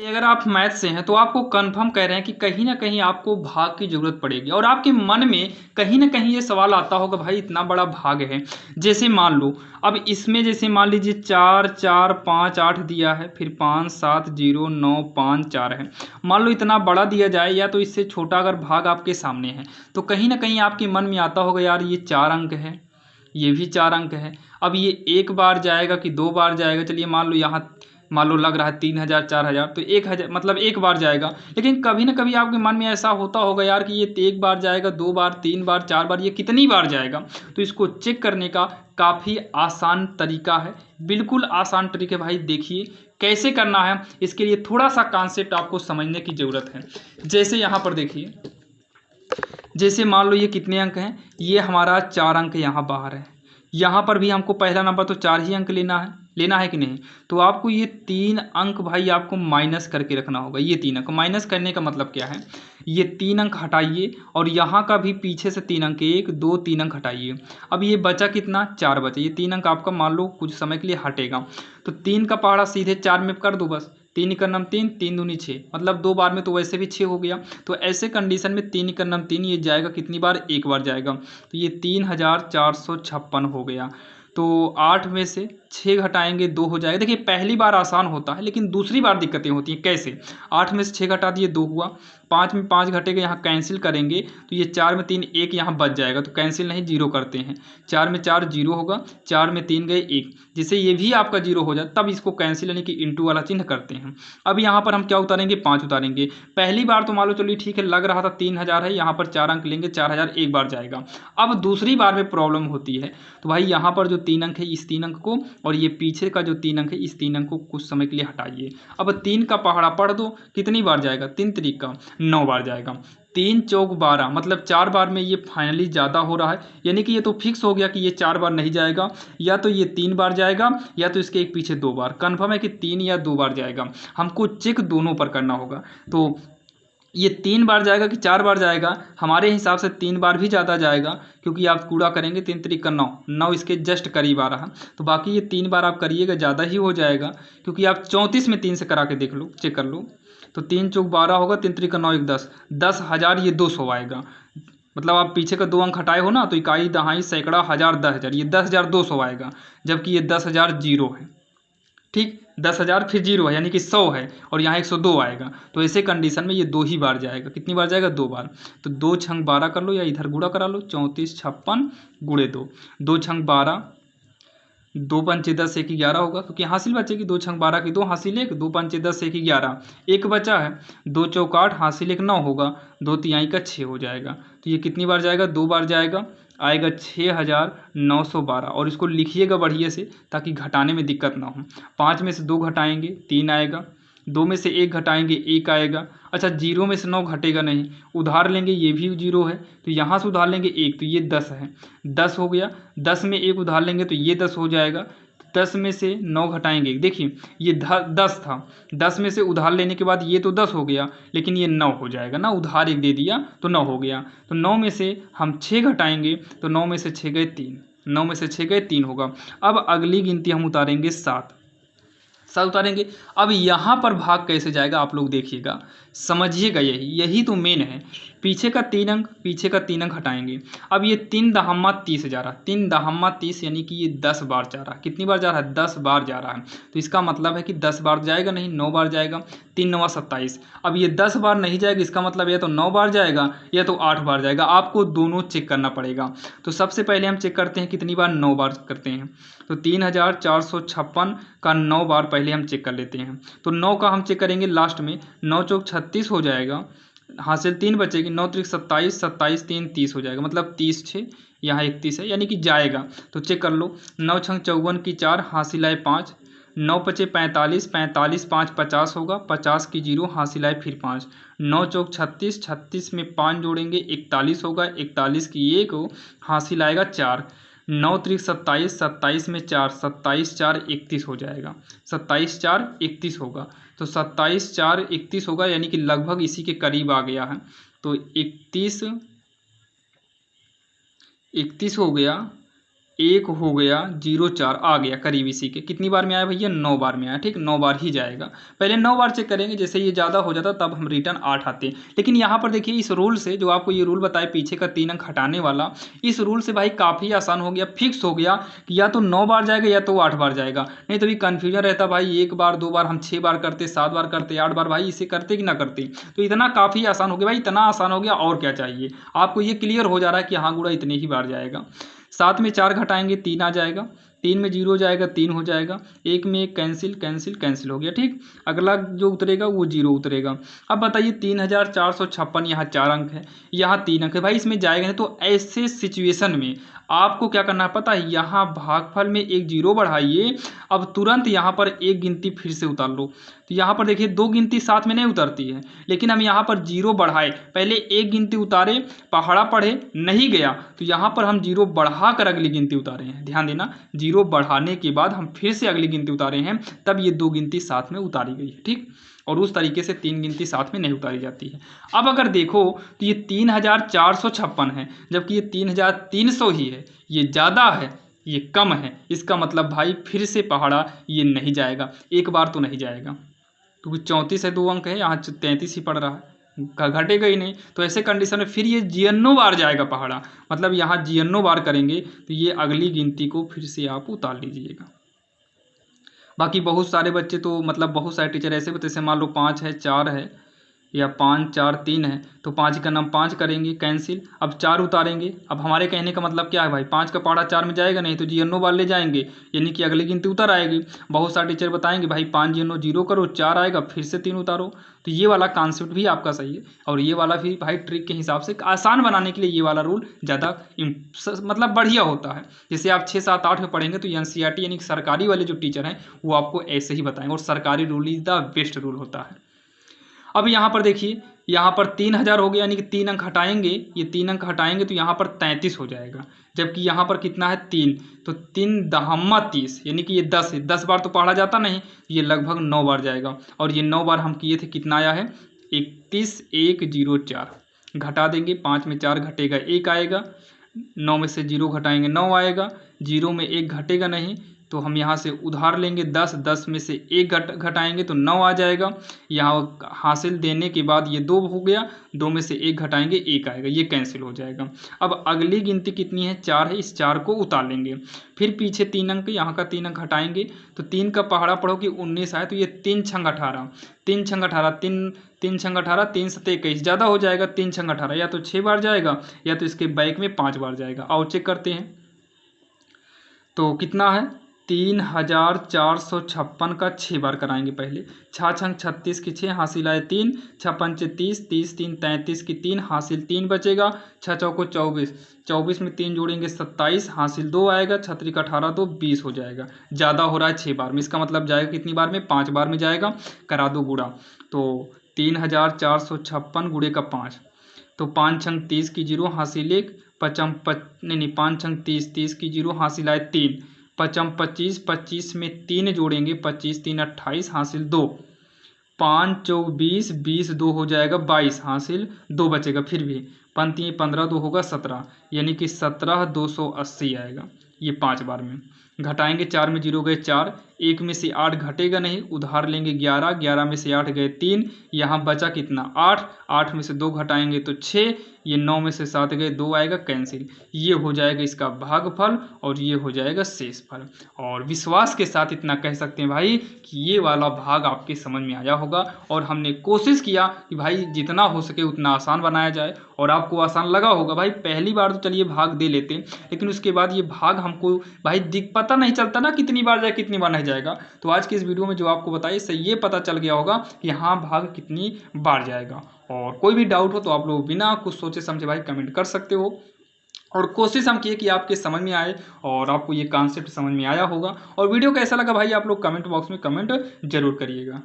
अगर आप मैथ से हैं तो आपको कंफर्म कह रहे हैं कि कहीं ना कहीं आपको भाग की जरूरत पड़ेगी और आपके मन में कहीं ना कहीं ये सवाल आता होगा, भाई इतना बड़ा भाग है। जैसे मान लो, अब इसमें जैसे मान लीजिए 4 4 5 8 दिया है, फिर 5 7 0 9 5 4 है। मान लो इतना बड़ा दिया जाए या तो इससे छोटा अगर भाग आपके सामने है, तो कहीं ना कहीं आपके मन में आता होगा, यार ये 4 अंक है, ये भी 4 अंक है। अब ये एक बार जाएगा कि 2 बार जाएगा? चलिए मान लो यहाँ, मान लो लग रहा है 3,000 4,000, तो 1,000 मतलब एक बार जाएगा। लेकिन कभी ना कभी आपके मन में ऐसा होता होगा यार कि ये एक बार जाएगा, 2 बार, 3 बार, 4 बार, ये कितनी बार जाएगा? तो इसको चेक करने का काफ़ी आसान तरीका है, बिल्कुल आसान तरीके। भाई देखिए कैसे करना है, इसके लिए थोड़ा सा कॉन्सेप्ट आपको समझने की ज़रूरत है। जैसे यहाँ पर देखिए, जैसे मान लो ये कितने अंक हैं, ये हमारा 4 अंक यहाँ बाहर है। यहाँ पर भी हमको पहला नंबर तो 4 ही अंक लेना है कि नहीं? तो आपको ये 3 अंक भाई आपको माइनस करके रखना होगा। ये 3 अंक माइनस करने का मतलब क्या है, ये 3 अंक हटाइए और यहाँ का भी पीछे से 3 अंक, 1 2 3 अंक हटाइए। अब ये बचा कितना? 4 बचे। ये 3 अंक आपका मान लो कुछ समय के लिए हटेगा, तो 3 का पहाड़ा सीधे 4 में कर दो बस। 3 × 9 = 3, 3 दूनी 6, मतलब 2 बार में तो वैसे भी 6 हो गया। तो ऐसे कंडीशन में 3 × 9 = 3, ये जाएगा कितनी बार? एक बार जाएगा। तो ये 3,456 हो गया। तो 8 में से 6 घटाएंगे 2 हो जाएगा। देखिए पहली बार आसान होता है, लेकिन दूसरी बार दिक्कतें होती हैं। कैसे? 8 में से 6 घटा दिए, 2 हुआ। 5 में 5 घटेगा, यहाँ कैंसिल करेंगे तो ये 4 में 3 1 यहाँ बच जाएगा, तो कैंसिल नहीं, जीरो करते हैं। 4 में 4 जीरो होगा, 4 में 3 गए 1, जिससे ये भी आपका जीरो हो जाए, तब इसको कैंसिल यानी कि इंटू वाला चिन्ह करते हैं। अब यहाँ पर हम क्या उतारेंगे? 5 उतारेंगे। पहली बार तो मान लो चलिए ठीक है, लग रहा था 3,000 है, यहाँ पर 4 अंक लेंगे, 4,000 एक बार जाएगा। अब दूसरी बार में प्रॉब्लम होती है, तो भाई यहाँ पर जो 3 अंक है, इस 3 अंक को और ये पीछे का जो 3 अंक है, इस 3 अंक को कुछ समय के लिए हटाइए। अब 3 का पहाड़ा पढ़ दो, कितनी बार जाएगा? 3 त्रिक 9 बार जाएगा। 3 चौक 12, मतलब 4 बार में ये फाइनली ज़्यादा हो रहा है, यानी कि ये तो फिक्स हो गया कि ये 4 बार नहीं जाएगा, या तो ये 3 बार जाएगा या तो इसके एक पीछे 2 बार। कन्फर्म है कि 3 या 2 बार जाएगा, हमको चेक दोनों पर करना होगा। तो ये 3 बार जाएगा कि 4 बार जाएगा? हमारे हिसाब से 3 बार भी ज़्यादा जाएगा, क्योंकि आप कूड़ा करेंगे 3 त्रिक 9, 9 इसके जस्ट करीब आ रहा। तो बाकी ये 3 बार आप करिएगा, ज़्यादा ही हो जाएगा, क्योंकि आप 34 में 3 से करा के देख लो, चेक कर लो। तो 3 चौक 12 होगा, 3 त्रिक 9 1 10, 10,000 ये 200 आएगा। मतलब आप पीछे का 2 अंक हटाए हो ना, तो इकाई दहाई सैकड़ा हज़ार 10,000, ये 10,200 आएगा, जबकि ये 10,000 जीरो है। ठीक, 10,000 फिर जीरो है, यानी कि 100 है, और यहाँ 102 आएगा। तो ऐसे कंडीशन में ये 2 ही बार जाएगा। कितनी बार जाएगा? 2 बार। तो 2 छंग 12 कर लो, या इधर गुणा करा लो, 34 56 गुणे 2, 2 छंग 12, 2 पंचे 10 1 11 होगा, क्योंकि हासिल बचेगी। 2 छंग 12 की 2 हासिल 1, 2 पंचे 10 1 11, एक बचा है। 2 चौक 8 हासिल 1 9 होगा, 2 तिहाई का 6 हो जाएगा। तो ये कितनी बार जाएगा? 2 बार जाएगा, आएगा 6,912। और इसको लिखिएगा बढ़िया से, ताकि घटाने में दिक्कत ना हो। 5 में से 2 घटाएंगे 3 आएगा, 2 में से 1 घटाएंगे 1 आएगा। अच्छा, 0 में से 9 घटेगा नहीं, उधार लेंगे, ये भी 0 है, तो यहाँ से उधार लेंगे 1, तो ये 10 है, 10 हो गया। 10 में 1 उधार लेंगे तो ये 10 हो जाएगा। 10 में से 9 घटाएंगे, देखिए ये 10 था, 10 में से उधार लेने के बाद ये तो 10 हो गया, लेकिन ये 9 हो जाएगा ना, उधार 1 दे दिया तो 9 हो गया। तो 9 में से हम 6 घटाएंगे, तो 9 में से 6 गए 3, 9 में से 6 गए 3 होगा। अब अगली गिनती हम उतारेंगे 7 उतारेंगे। अब यहाँ पर भाग कैसे जाएगा आप लोग देखिएगा, समझिएगा, यही तो मेन है। पीछे का 3 अंक, पीछे का 3 अंक हटाएंगे। अब ये 3 दहम्मा 30 जा रहा, 3 दहम्मा 30, यानी कि ये 10 बार जा रहा है। कितनी बार जा रहा है? 10 बार जा रहा है। तो इसका मतलब है कि 10 बार जाएगा नहीं, 9 बार जाएगा। 3 9 27। अब ये 10 बार नहीं जाएगा, इसका मतलब या तो 9 बार जाएगा या तो 8 बार जाएगा। आपको दोनों चेक करना पड़ेगा। तो सबसे पहले हम चेक करते हैं कितनी बार? 9 बार करते हैं। तो 3,456 का 9 बार पहले हम चेक कर लेते हैं। तो 9 का हम चेक करेंगे लास्ट में, 9 चौक 36 हो जाएगा, हासिल 3 बचेगी, 9 त्रिक 27, 27 3 30 हो जाएगा, मतलब 30 6, यहाँ 31 है, यानी कि जाएगा। तो चेक कर लो, 9 छंग 54 की 4, हासिल आए 5, 9 पचे 45, 45 5 50 होगा, 50 की 0, हासिल आए फिर 5, 9 चौक 36, 36 में 5 जोड़ेंगे 41 होगा, 41 की 1 हो, हासिल आएगा 4, 9 त्रिक 27, 27 में 4, 27 4 31 हो जाएगा, 27 4 31 होगा। तो 27 4 31 होगा, यानी कि लगभग इसी के करीब आ गया है। तो 31 हो गया, 1 हो गया, 0 4 आ गया करीब इसी के। कितनी बार में आया भैया? 9 बार में आया। ठीक, 9 बार ही जाएगा। पहले 9 बार चेक करेंगे, जैसे ये ज़्यादा हो जाता तब हम रिटर्न 8 आते। लेकिन यहाँ पर देखिए इस रूल से, जो आपको ये रूल बताया पीछे का 3 अंक हटाने वाला, इस रूल से भाई काफ़ी आसान हो गया, फिक्स हो गया कि या तो 9 बार जाएगा या तो 8 बार जाएगा। नहीं तो भी कन्फ्यूजन रहता भाई, 1 बार 2 बार, हम 6 बार करते, 7 बार करते, 8 बार, भाई इसे करते कि ना करते। तो इतना काफ़ी आसान हो गया भाई, इतना आसान हो गया और क्या चाहिए। आपको ये क्लियर हो जा रहा है कि हाँ गुड़ा इतने ही बार जाएगा। 7 में 4 घटाएंगे 3 आ जाएगा, 3 में 0 जाएगा 3 हो जाएगा, 1 में 1 कैंसिल कैंसिल कैंसिल हो गया। ठीक, अगला जो उतरेगा वो 0 उतरेगा। अब बताइए 3456, यहाँ 4 अंक है, यहाँ 3 अंक है, भाई इसमें जाएगा नहीं। तो ऐसे सिचुएशन में आपको क्या करना है पता है? यहाँ भागफल में एक 0 बढ़ाइए, अब तुरंत यहाँ पर एक गिनती फिर से उतार लो। तो यहाँ पर देखिए 2 गिनती साथ में नहीं उतरती है, लेकिन हम यहाँ पर 0 बढ़ाए, पहले एक गिनती उतारे, पहाड़ा पढ़े नहीं गया, तो यहाँ पर हम 0 बढ़ा कर अगली गिनती उतारे हैं। ध्यान देना, 0 बढ़ाने के बाद हम फिर से अगली गिनती उतारे हैं, तब ये 2 गिनती साथ में उतारी गई है। ठीक, और उस तरीके से 3 गिनती साथ में नहीं उतारी जाती है। अब अगर देखो तो ये 3456 है, जबकि ये 3300 ही है, ये ज़्यादा है ये कम है। इसका मतलब भाई फिर से पहाड़ा ये नहीं जाएगा, एक बार तो नहीं जाएगा, क्योंकि 34 है 2 अंक है, यहाँ 33 ही पड़ रहा है, घटेगा ही नहीं। तो ऐसे कंडीशन में फिर ये 99 बार जाएगा पहाड़ा, मतलब यहाँ 99 बार करेंगे तो ये अगली गिनती को फिर से आप उतार लीजिएगा। बाकी बहुत सारे बच्चे तो मतलब बहुत सारे टीचर ऐसे बताते, जैसे मान लो 5 है 4 है या 5 4 3 है, तो 5 का नाम 5 करेंगे कैंसिल, अब 4 उतारेंगे। अब हमारे कहने का मतलब क्या है भाई, 5 का पहाड़ा 4 में जाएगा नहीं, तो 0 बार ले जाएंगे, यानी कि अगली गिनती उतर आएगी। बहुत सारे टीचर बताएंगे भाई 5 0 करो, 4 आएगा फिर से 3 उतारो। तो ये वाला कॉन्सेप्ट भी आपका सही है, और ये वाला भी भाई ट्रिक के हिसाब से आसान बनाने के लिए ये वाला रूल ज़्यादा मतलब बढ़िया होता है। जैसे आप 6 7 8 में पढ़ेंगे तो NCERT यानी कि सरकारी वाले जो टीचर हैं वो आपको ऐसे ही बताएंगे, और सरकारी rule is the best rule होता है। अब यहाँ पर देखिए, यहाँ पर 3000 हो गया, यानी कि 3 अंक हटाएंगे, ये 3 अंक हटाएंगे तो यहाँ पर 33 हो जाएगा, जबकि यहाँ पर कितना है 3, तो 3 दहम्मा 30, यानी कि ये 10 है, 10 बार तो पढ़ा जाता नहीं, ये लगभग 9 बार जाएगा। और ये 9 बार हम किए थे, कितना आया है 31104, घटा देंगे, 5 में 4 घटेगा 1 आएगा, 9 में से 0 घटाएंगे 9 आएगा, 0 में 1 घटेगा नहीं, तो हम यहाँ से उधार लेंगे 10, 10 में से 1 घटाएंगे तो 9 आ जाएगा। यहाँ हासिल देने के बाद ये 2 हो गया, 2 में से 1 घटाएंगे 1 आएगा, ये कैंसिल हो जाएगा। अब अगली गिनती कितनी है 4 है, इस 4 को उतार लेंगे, फिर पीछे 3 अंक, यहाँ का 3 अंक हटाएंगे, तो 3 का पहाड़ा पढ़ो कि 19 आए, तो ये 3 छंग 18, 3 छंग 18, 3 छंग 18, 3 7 21, ज़्यादा हो जाएगा, 3 छंग 18, या तो 6 बार जाएगा या तो इसके बैक में 5 बार जाएगा। आओ चेक करते हैं, तो कितना है 3456 का 6 बार कराएंगे पहले, 6 छंग 36 की 6, हासिल आए 3, 6 पंचे 30, 30 3 33 की 3, हासिल 3 बचेगा, 6 चौको 24, 24 में 3 जोड़ेंगे 27, हासिल 2 आएगा, 6 3 का 18 2 20 हो जाएगा। ज़्यादा हो रहा है 6 बार में, इसका मतलब जाएगा कितनी बार में, 5 बार में जाएगा। करा दो गुड़ा, तो 3456 गुड़े का 5, तो 5 छंग 30 की 0, हासिल 1, पचम नहीं 5 छंग 30, 30 की 0, हासिल आए 3, पचम 25, 25 में 3 जोड़ेंगे, 25 3 28, हासिल 2, 5 चौक 20, 20 2 हो जाएगा 22, हासिल 2 बचेगा, फिर भी 15 2 होगा 17, यानी कि 17 280 आएगा, ये 5 बार में। घटाएंगे, 4 में 0 गए 4, 1 में से 8 घटेगा नहीं, उधार लेंगे 11, 11 में से 8 गए 3, यहाँ बचा कितना 8, 8 में से 2 घटाएंगे तो 6, ये 9 में से 7 गए 2 आएगा कैंसिल, ये हो जाएगा इसका भागफल और ये हो जाएगा शेषफल। और विश्वास के साथ इतना कह सकते हैं भाई कि ये वाला भाग आपके समझ में आया होगा, और हमने कोशिश किया कि भाई जितना हो सके उतना आसान बनाया जाए, और आपको आसान लगा होगा। भाई पहली बार तो चलिए भाग दे लेते, लेकिन उसके बाद ये भाग हमको भाई पता नहीं चलता ना कितनी बार जाए कितनी बार नहीं जाएगा। तो आज की इस वीडियो में जो आपको बताया इससे ये पता चल गया होगा कि हाँ भाग कितनी बार जाएगा। और कोई भी डाउट हो तो आप लोग बिना कुछ सोचे समझे भाई कमेंट कर सकते हो, और कोशिश हम किए कि आपके समझ में आए और आपको ये कॉन्सेप्ट समझ में आया होगा। और वीडियो कैसा लगा भाई आप लोग कमेंट बॉक्स में कमेंट जरूर करिएगा।